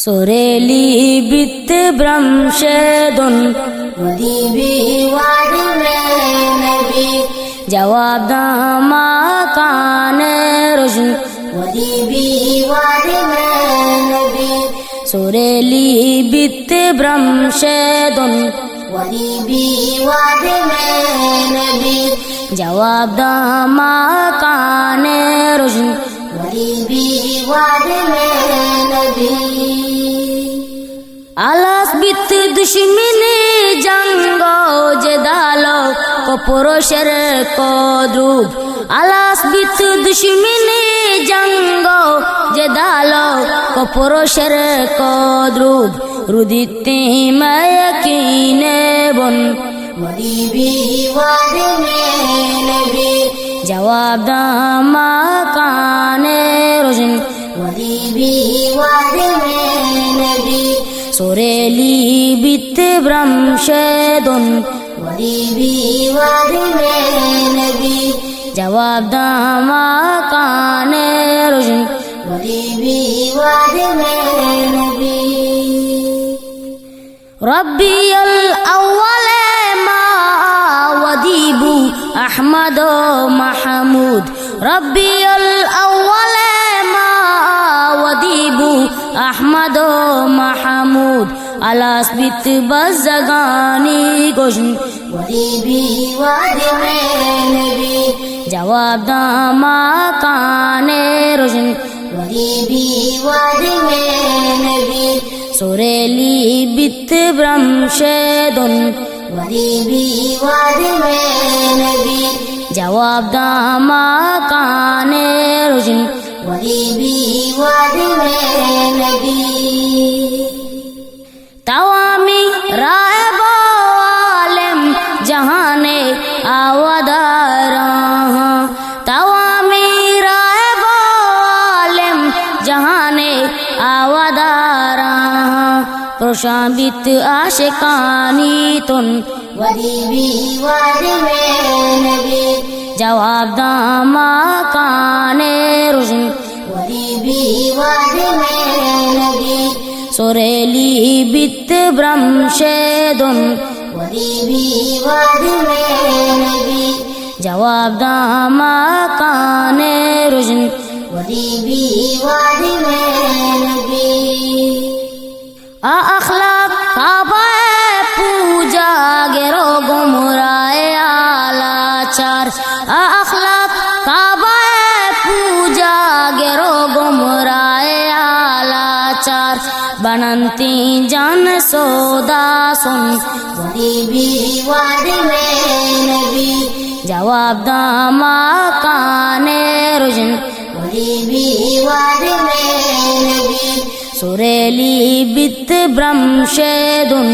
सोरेली बित ब्रह्मशेदुन वदीबी वादी में नबी जवाब दामा काने रुशन वदीबी वादी में नबी सोरेली बित ब्रह्मशेदुन वदीबी वादी में नबी जवाब दामा काने रुशन वदीबी वादी में नबी आलास बित दुश्मनी जंगो जदालो को पुरुषर को द्रुब आलास बित दुश्मनी जंगो जदालो को पुरुषर को द्रुब रुदिते मैं यकीने बुन वदीबी वादी में नबी जवाब दामा काने रोशन वदीबी वादी में नबी सोरेली बित ब्रह्मशेदुन वदीबी वादी में नबी जवाब दामा काने रोशन वदीबी वादी में नबी रब्बी अल अव्वल मा वदीबू अहमद महमूद रब्बी अल अव्वल मा वदीबू अहमद महमूद अलास बित बज़गानी गोशन वदीबी वादी में नबी जवाब दामा काने रोशन वदीबी वादी में नबी सोरेली बित ब्रह्मशेदुन वदीबी वादी में नबी जवाब दामा काने रोशन वदीबी वादी में नबी तवामी राय बालम जहाने आवादारा तवामी राय बालम जहाने आवादारा प्रशाबित आशिकानी तुन वदीबी वादी में नबी जवाब दामा काने रुशन वदीबी वादी में नबी सोरेली बित ब्रह्मशेदुन वदीबी वादी में नबी जवाब दामा काने रुशन वदीबी वादी में नबी अखलाक काबा पूजा गेरो गुमराए आलाचार अखलाक काबा पूजा गेरो गुमराए आलाचार बनंती जान सोदा सुन वदीबी वादी में नबी जवाब दामा काने रुशन वदीबी वादी में नबी सोरेली बित ब्रह्मशेदुन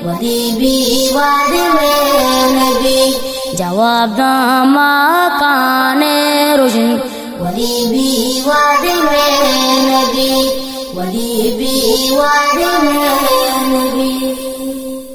वदीबी वादी में नबी जवाब दामा काने रुशन वदीबी वादी में नबी वदीबी वादी में